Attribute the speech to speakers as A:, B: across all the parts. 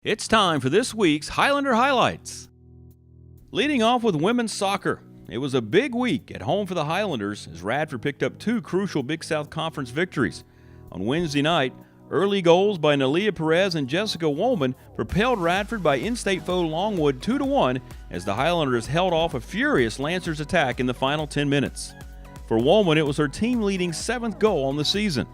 A: It's time for this week's Highlander highlights. Leading off with women's soccer, it was a big week at home for the Highlanders as Radford picked up two crucial Big South Conference victories. On Wednesday night, early goals by Nelia Perez and Jessica Woolman propelled Radford by in-state foe Longwood 2-1 as the Highlanders held off a furious Lancers attack in the final 10 minutes. For Woolman, it was her team-leading 7th goal on the season.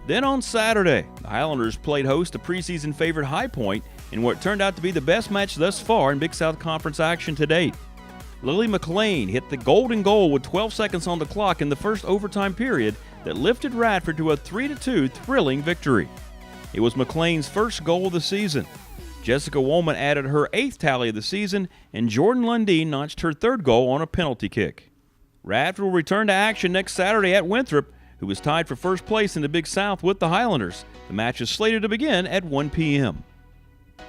A: Then on Saturday, the Highlanders played host to preseason favorite High Point in what turned out to be the best match thus far in Big South Conference action to date. Lily McLean hit the golden goal with 12 seconds on the clock in the first overtime period that lifted Radford to a 3-2 thrilling victory. It was McLean's first goal of the season. Jessica Woolman added her 8th tally of the season, and Jordan Lundeen notched her 3rd goal on a penalty kick. Radford will return to action next Saturday at Winthrop, who was tied for first place in the Big South with the Highlanders. The match is slated to begin at 1 p.m.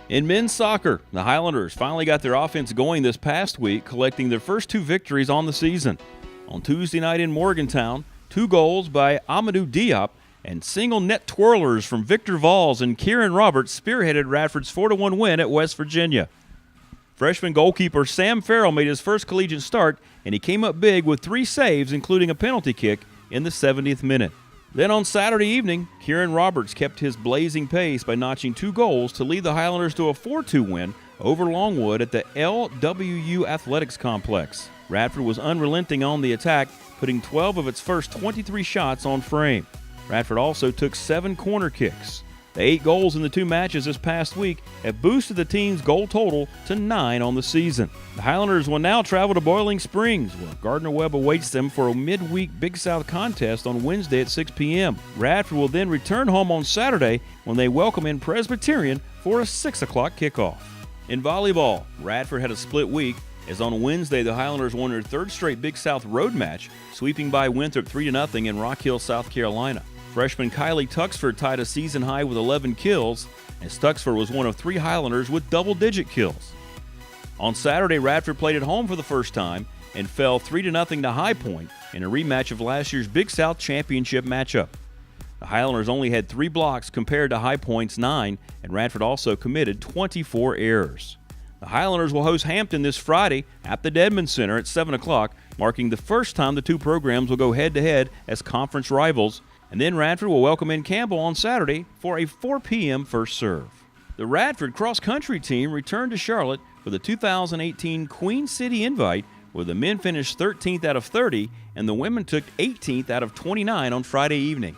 A: In men's soccer, the Highlanders finally got their offense going this past week, collecting their first 2 victories on the season. On Tuesday night in Morgantown, 2 goals by Amadou Diop and single net twirlers from Victor Valls and Kieran Roberts spearheaded Radford's 4-1 win at West Virginia. Freshman goalkeeper Sam Farrell made his first collegiate start, and he came up big with 3 saves, including a penalty kick, in the 70th minute. Then on Saturday evening, Kieran Roberts kept his blazing pace by notching 2 goals to lead the Highlanders to a 4-2 win over Longwood at the LWU Athletics Complex. Radford was unrelenting on the attack, putting 12 of its first 23 shots on frame. Radford also took 7 corner kicks. The 8 goals in the 2 matches this past week have boosted the team's goal total to 9 on the season. The Highlanders will now travel to Boiling Springs, where Gardner-Webb awaits them for a midweek Big South contest on Wednesday at 6 p.m. Radford will then return home on Saturday when they welcome in Presbyterian for a 6 o'clock kickoff. In volleyball, Radford had a split week, as on Wednesday the Highlanders won their 3rd straight Big South road match, sweeping by Winthrop 3-0 in Rock Hill, South Carolina. Freshman Kylie Tuxford tied a season high with 11 kills, as Tuxford was one of 3 Highlanders with double-digit kills. On Saturday, Radford played at home for the first time and fell 3-0 to High Point in a rematch of last year's Big South Championship matchup. The Highlanders only had 3 blocks compared to High Point's 9, and Radford also committed 24 errors. The Highlanders will host Hampton this Friday at the Dedman Center at 7 o'clock, marking the first time the 2 programs will go head-to-head as conference rivals. And then Radford will welcome in Campbell on Saturday for a 4 p.m. first serve. The Radford cross-country team returned to Charlotte for the 2018 Queen City Invite, where the men finished 13th out of 30 and the women took 18th out of 29 on Friday evening.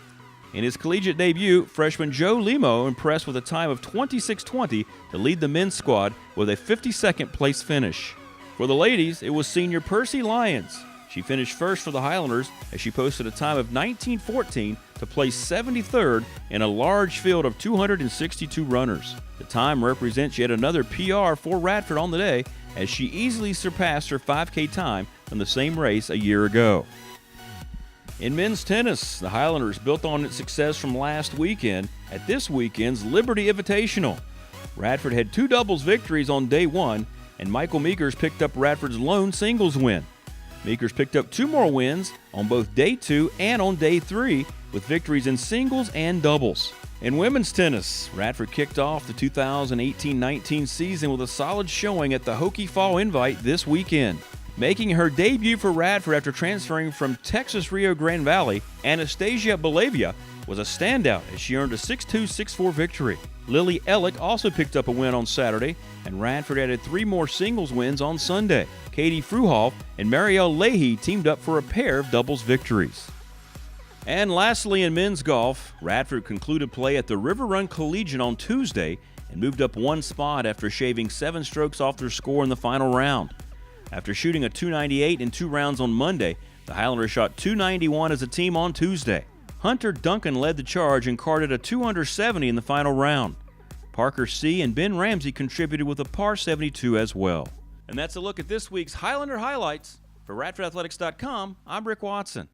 A: In his collegiate debut, freshman Joe Limo impressed with a time of 26:20 to lead the men's squad with a 52nd place finish. For the ladies, it was senior Percy Lyons. She finished first for the Highlanders as she posted a time of 19:14 to place 73rd in a large field of 262 runners. The time represents yet another PR for Radford on the day, as she easily surpassed her 5K time from the same race a year ago. In men's tennis, the Highlanders built on its success from last weekend at this weekend's Liberty Invitational. Radford had 2 doubles victories on day 1, and Michael Meekers picked up Radford's lone singles win. Meekers picked up 2 more wins on both day 2 and on day 3, with victories in singles and doubles. In women's tennis, Radford kicked off the 2018-19 season with a solid showing at the Hokie Fall Invite this weekend. Making her debut for Radford after transferring from Texas Rio Grande Valley, Anastasia Belavia was a standout as she earned a 6-2, 6-4 victory. Lily Ellick also picked up a win on Saturday, and Radford added 3 more singles wins on Sunday. Katie Fruhoff and Marielle Leahy teamed up for a pair of doubles victories. And lastly, in men's golf, Radford concluded play at the River Run Collegiate on Tuesday and moved up 1 spot after shaving 7 strokes off their score in the final round. After shooting a .298 in 2 rounds on Monday, the Highlanders shot .291 as a team on Tuesday. Hunter Duncan led the charge and carded a .270 in the final round. Parker C. and Ben Ramsey contributed with a par 72 as well. And that's a look at this week's Highlander highlights. For RadfordAthletics.com, I'm Rick Watson.